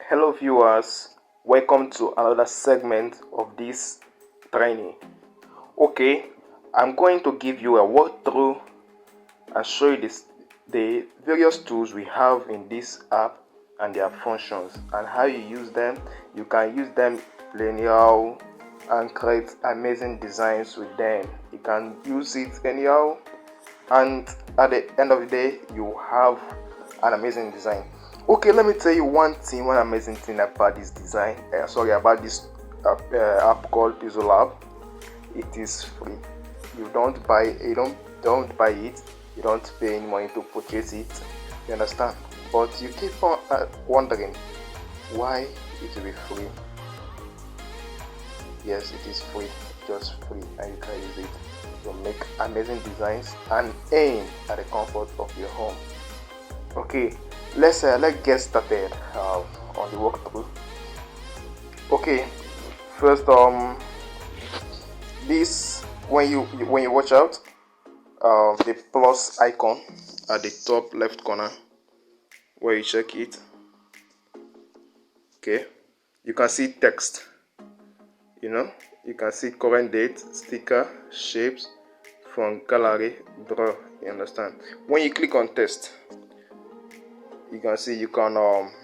Hello viewers, welcome to another segment of this training. Okay, I'm going to give you a walkthrough and show you the various tools we have in this app and their functions and how you use them. You can use them linear and create amazing designs with them. You can use it anyhow, and at the end of the day you have an amazing design. Okay, let me tell you one amazing thing about this design. About this app called PixelLab. It is free. You don't buy don't buy it. You don't pay any money to purchase it. You understand? But you keep on wondering why it will be free. Yes, it is free, just free, and you can use it to make amazing designs and aim at the comfort of your home. Okay, let's get started on the walkthrough. Okay, first this when you watch out, the plus icon at the top left corner where you check it. Okay, you can see text. You can see current date, sticker, shapes from gallery, draw. You understand? When you click on text, you can see you can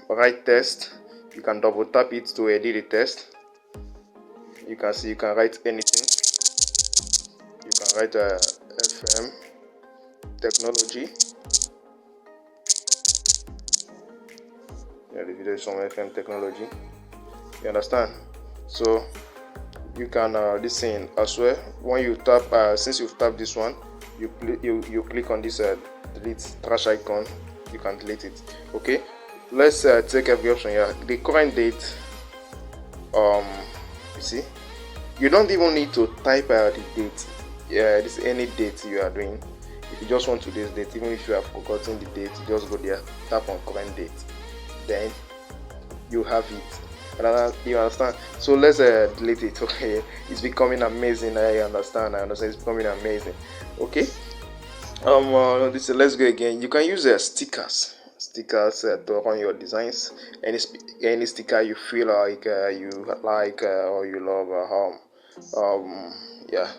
write text. You can double tap it to edit the text. You can see you can write anything. You can write FM technology. Yeah, the video is from FM technology. You understand? So you can listen as well. When you tap, since you've tapped this one, you click on this delete trash icon. You can delete it. Okay, let's take every option here. The current date. You see, you don't even need to type the date. This is any date you are doing. If you just want today's date, even if you have forgotten the date, you just go there, tap on current date, then you have it. You understand? So let's delete it. Okay, it's becoming amazing. I understand. It's becoming amazing. Okay. Let's go again. You can use stickers to run your designs. Any sticker you feel like or you love. Yeah.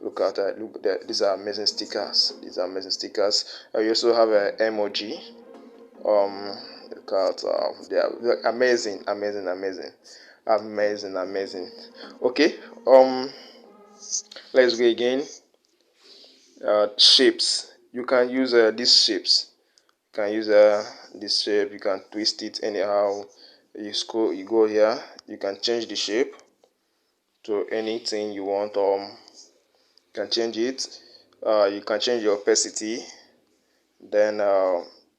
Look at that. Look that. These are amazing stickers. You also have an emoji. Look at they are amazing. Okay. Let's go again. Shapes. You can use these shapes. You can use this shape. You can twist it anyhow. You go here. You can change the shape to anything you want. You can change it. You can change the opacity. Then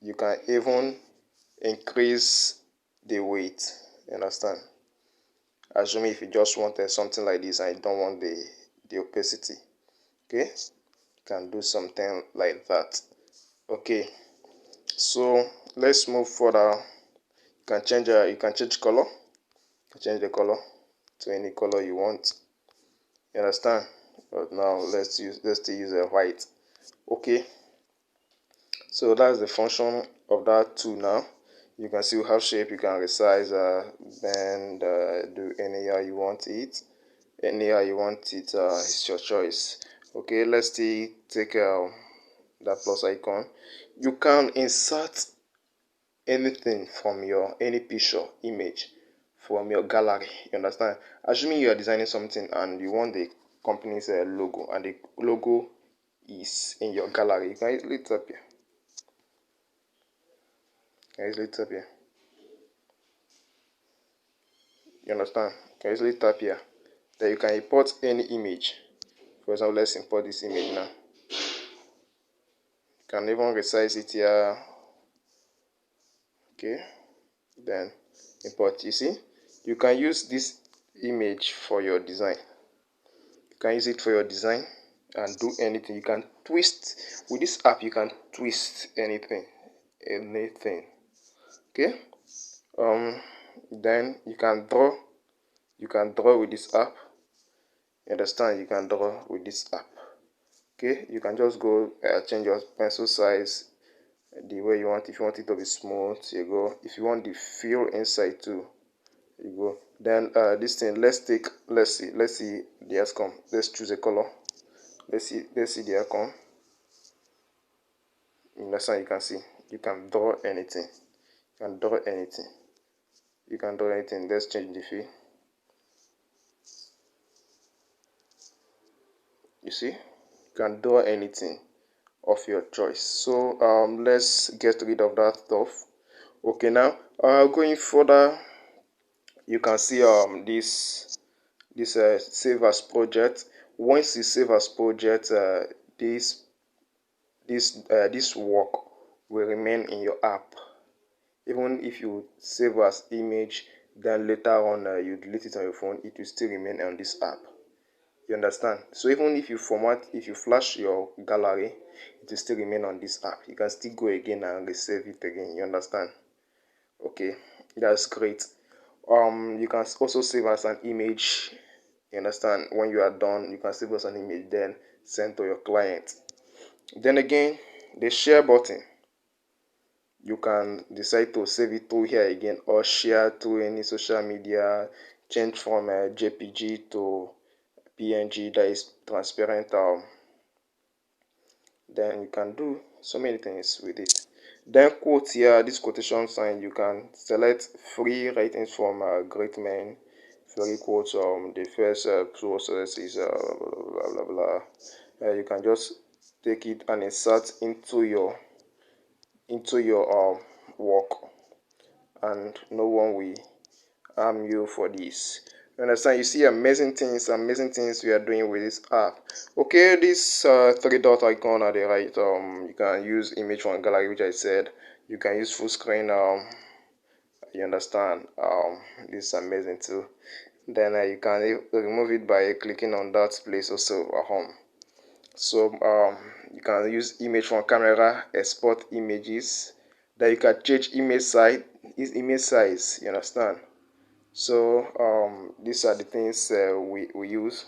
you can even increase the weight. You understand? Assuming if you just want something like this and you don't want the opacity. Okay, can do something like that. Okay, so let's move further. You can change color. You can change the color to any color you want. You understand? But now let's use white. Okay, so that's the function of that tool. Now you can see we have shape. You can resize, bend, do any how you want it. It's your choice. Okay, let's take that plus icon. You can insert anything from any picture image from your gallery. You understand? Assuming you are designing something and you want the company's logo, and the logo is in your gallery, you can easily tap here. You understand? You can easily tap here. Then you can import any image. For example, let's import this image now. You can even resize it here. Okay, then import. You see, you can use this image for your design. You can use it for your design and do anything. You can twist with this app. You can twist anything. Okay. Then you can draw. You can draw with this app. You understand? You can draw with this app. Okay, you can just go change your pencil size the way you want. If you want it to be smooth, you go. If you want the feel inside too, you go. Then this thing, let's see the outcome. Let's choose a color. Let's see the outcome. In that one, you can see you can draw anything. You can draw anything. You can draw anything. Let's change the feel. You see, you can draw anything of your choice. So let's get rid of that stuff. Okay, now going further, you can see this save as project. Once you save as project, this work will remain in your app. Even if you save as image, then later on you delete it on your phone, it will still remain on this app. You understand? So even if you flash your gallery, it will still remain on this app. You can still go again and resave it again. You understand? Okay, that's great. You can also save as an image. You understand? When you are done, you can save as an image, then send to your client. Then again, the share button, you can decide to save it through here again or share to any social media, change from JPG to PNG that is transparent. Then you can do so many things with it. Then quote here, this quotation sign, you can select free writings from great men, free quotes. The first process is blah blah blah. You can just take it and insert into your work, and no one will harm you for this. You understand? You see amazing things we are doing with this app. Okay, this three dot icon at the right, you can use image from gallery, which I said. You can use full screen. You understand? This is amazing too. Then you can remove it by clicking on that place also at home. So you can use image from camera, export images. Then you can change image size. You understand? So these are the things we use.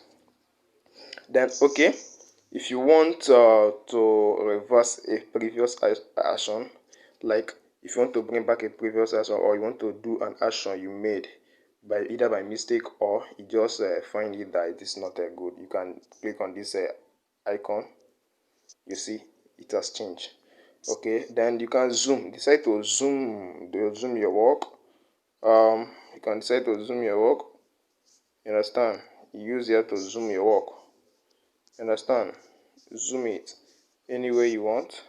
Then okay, if you want to reverse a previous action, like if you want to bring back a previous action, or you want to do an action you made by either by mistake, or you just find it that it is not good, you can click on this icon. You see it has changed. Okay, then you can decide to zoom your work. You can decide to zoom your work. You understand? You use here to zoom your work. You understand? Zoom it any way you want.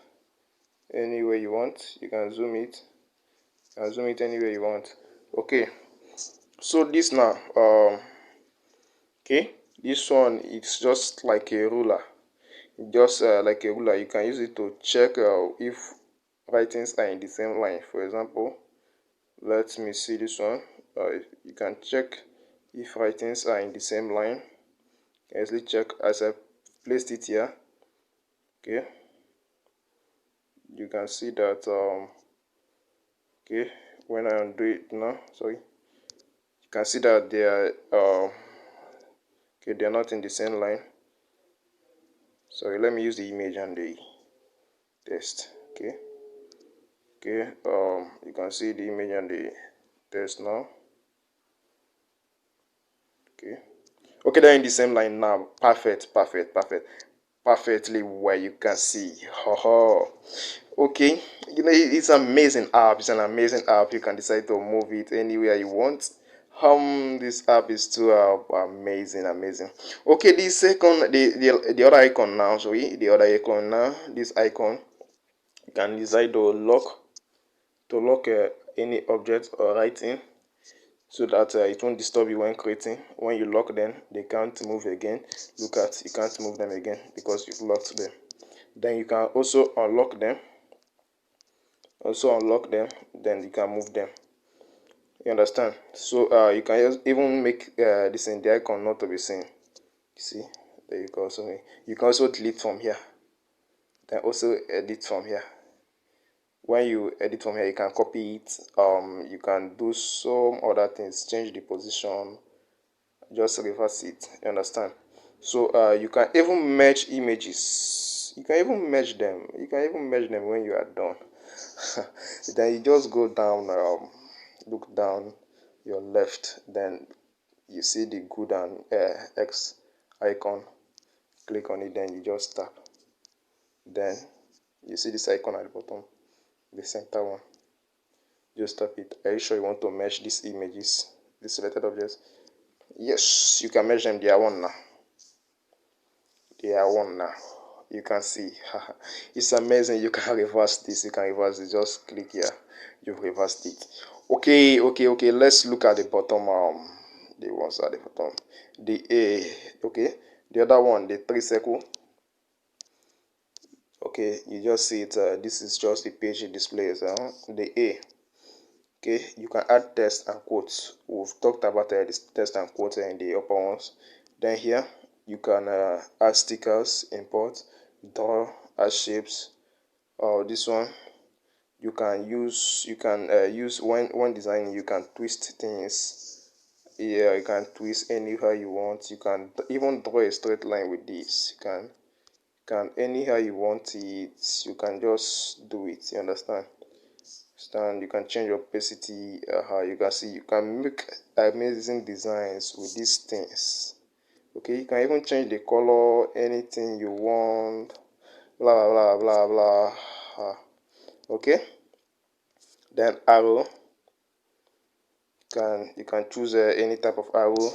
Any way you want, you can zoom it. You can zoom it any way you want. Okay. So this now, okay, this one, it's just like a ruler. Just like a ruler, you can use it to check if writings are in the same line. For example, let me see this one. You can check if writings are in the same line. Easily check as I placed it here. Okay, you can see that. Okay, when I undo it now, sorry, you can see that they are okay. They are not in the same line. Sorry, let me use the image and the text. Okay. Okay, you can see the image and the text now. Okay, they're in the same line now. Perfectly where you can see. Okay, you know, it's an amazing app. It's an amazing app. You can decide to move it anywhere you want. This app is too amazing. Okay, the second, the other icon now. Sorry, the other icon now. This icon, you can decide to lock any object or writing, so that it won't disturb you when creating. When you lock them, they can't move again. Look at, you can't move them again because you've locked them. Then you can also unlock them. Then you can move them. You understand? So you can even make this in the icon not to be seen. You see, there you go. So you can also delete from here. Then also edit from here. When you edit from here, you can copy it. You can do some other things, change the position, just reverse it. You understand? So you can even merge images. You can even merge them when you are done. Then you just go down, look down your left, then you see the good and X icon. Click on it, then you just tap. Then you see this icon at the bottom, the center one. Just tap it. Are you sure you want to merge these images, the selected objects? Yes, you can merge them. They are one now. They are one now. You can see. It's amazing. You can reverse this. You can reverse it. Just click here. You've reversed it. Okay. Let's look at the bottom. The ones at the bottom. The A. Okay. The other one, the three circle. Okay, you just see it. This is just the page it displays. The A. Okay, you can add text and quotes. We've talked about this text and quotes in the upper ones. Then here you can add stickers, import, draw, add shapes. This one you can use. Use when designing. You can twist things. Yeah, you can twist anyhow you want. You can even draw a straight line with this. You can anyhow you want it. You can just do it. You understand? You can change opacity. You can see you can make amazing designs with these things. Okay, you can even change the color, anything you want, blah blah blah blah. Okay, then arrow, you can choose any type of arrow,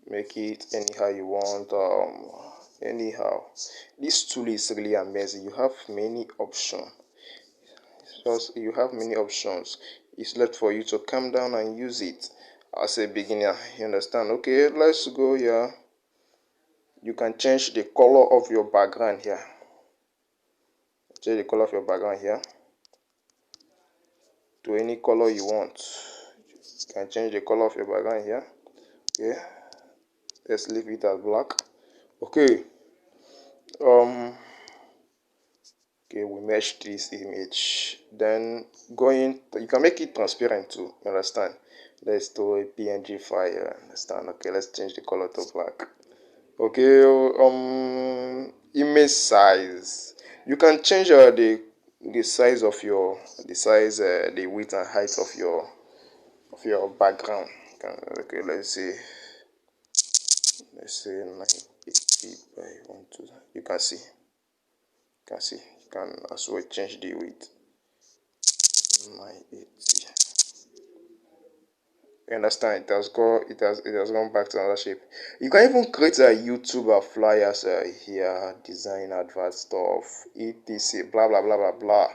make it anyhow you want. Anyhow, this tool is really amazing. You have many options. Because you have many options, it's left for you to come down and use it as a beginner. You understand? Okay, let's go here. You can change the color of your background here. Change the color of your background here to any color you want. You can change the color of your background here. Okay, let's leave it as black. Okay, okay, we mesh this image. Then you can make it transparent too. You understand? Let's do a PNG file. Understand? Okay, let's change the color to black. Okay, image size. You can change the size of the width and height of your background. Okay, let's say 980 by 12. You can see. You can as well change the width. 980. You understand? It has gone back to another shape. You can even create a YouTuber flyers here, design advert stuff, etc. Blah blah blah blah blah.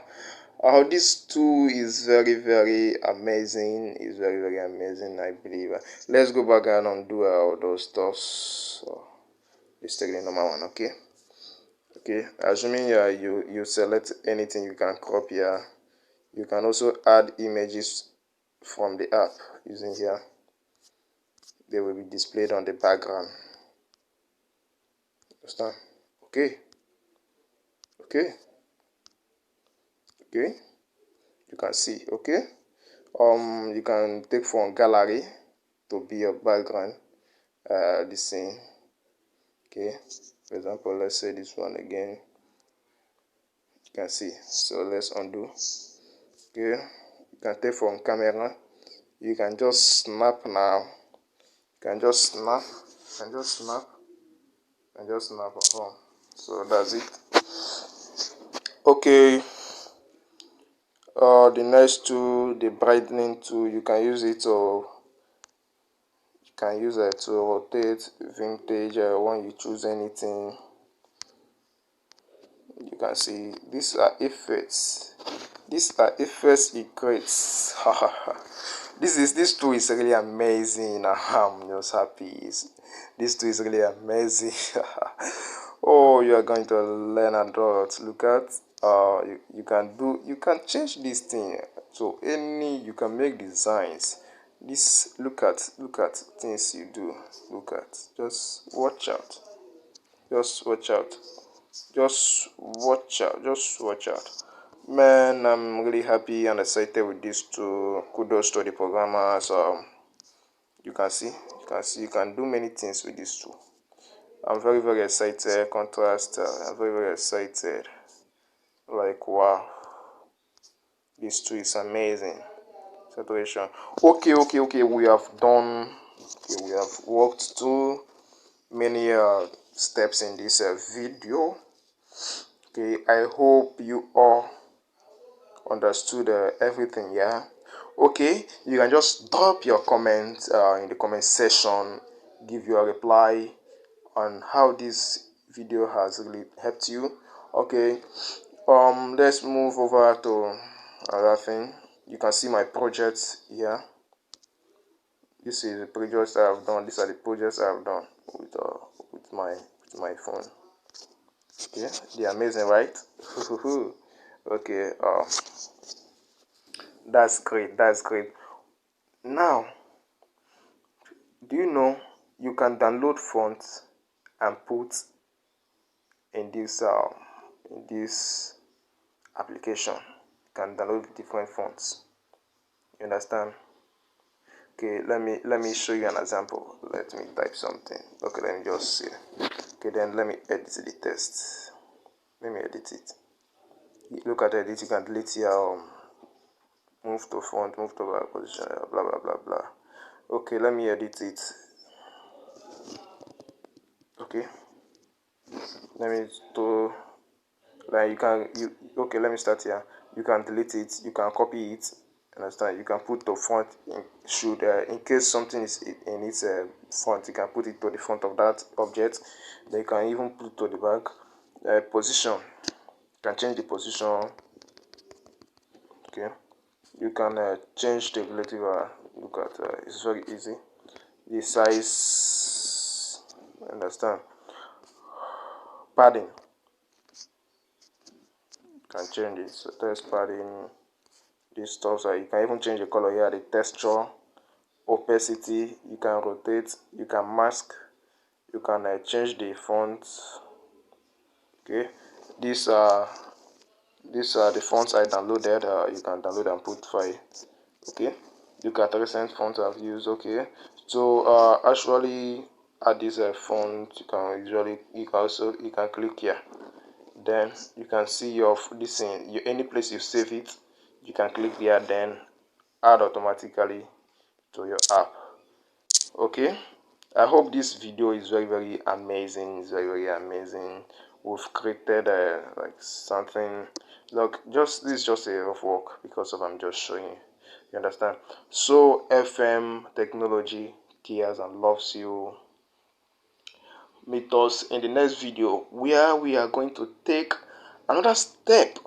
This tool is very amazing. It's very amazing, I believe. Let's go back and undo all those stuff. So let's take the normal one. Okay, assuming you select anything, you can crop here. You can also add images from the app using here. They will be displayed on the background. Understand? Okay. You can see. Okay. You can take from gallery to be your background. This scene. Okay. For example, let's say this one again. You can see. So let's undo. Okay. You can take from camera. You can just snap now. You can just snap. So that's it. Okay. The next tool, the brightening tool, you can use it to rotate vintage when you choose anything. You can see these are effects. It creates. This tool is really amazing. I'm just happy. This tool is really amazing. Oh, you are going to learn a lot. Look at you can change this thing to any. You can make designs. Look at things you do. Look at, just watch out. Man, I'm really happy and excited with this tool. Kudos to the programmers. You can do many things with this tool. I'm very excited. Contrast. I'm very excited. Like wow, this tool is amazing. Saturation. Okay. We have done. Okay, we have worked through many steps in this video. Okay, I hope you all understood everything. Yeah. Okay, you can just drop your comment in the comment section, give your reply on how this video has really helped you. Okay, let's move over to another thing. You can see my projects here. This is the projects I have done. These are the projects I have done with my phone. Okay, they're amazing, right? Okay, that's great. That's great. Now, do you know you can download fonts and put in this application? You can download different fonts. You understand? Okay, let me show you an example. Let me type something. Okay, let me just see. Okay, then let me edit the text. Let me edit it. Look at edit. You can delete here. Move to font, move to back position, blah blah blah blah. Okay, let me edit it. Okay, let me to like okay, let me start here. You can delete it, you can copy it, understand? You can put the font in case something is in its font, you can put it to the front of that object. Then you can even put to the back. Position, you can change the position. Okay, you can change the relative. Look at it's very easy. The size, understand? Padding, you can change it. So text padding, this stuff. So you can even change the color here, the texture, opacity. You can rotate, you can mask, you can change the font. Okay, these are the fonts I downloaded. You can download and put file. Okay, look at recent fonts I've used. Okay, so actually add this font. You can click here. Then you can see your this in any place you save it. You can click here, then add automatically to your app. Okay, I hope this video is very amazing. It's very amazing. We've created like something. Look, this is just a rough work because of I'm just showing you. You understand? So FM Technology cares and loves you. Meet us in the next video where we are going to take another step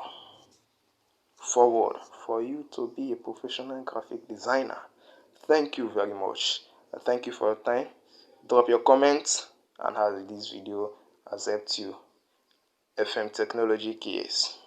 forward for you to be a professional graphic designer. Thank you very much. And thank you for your time. Drop your comments and how this video has helped you. FM Technology KS.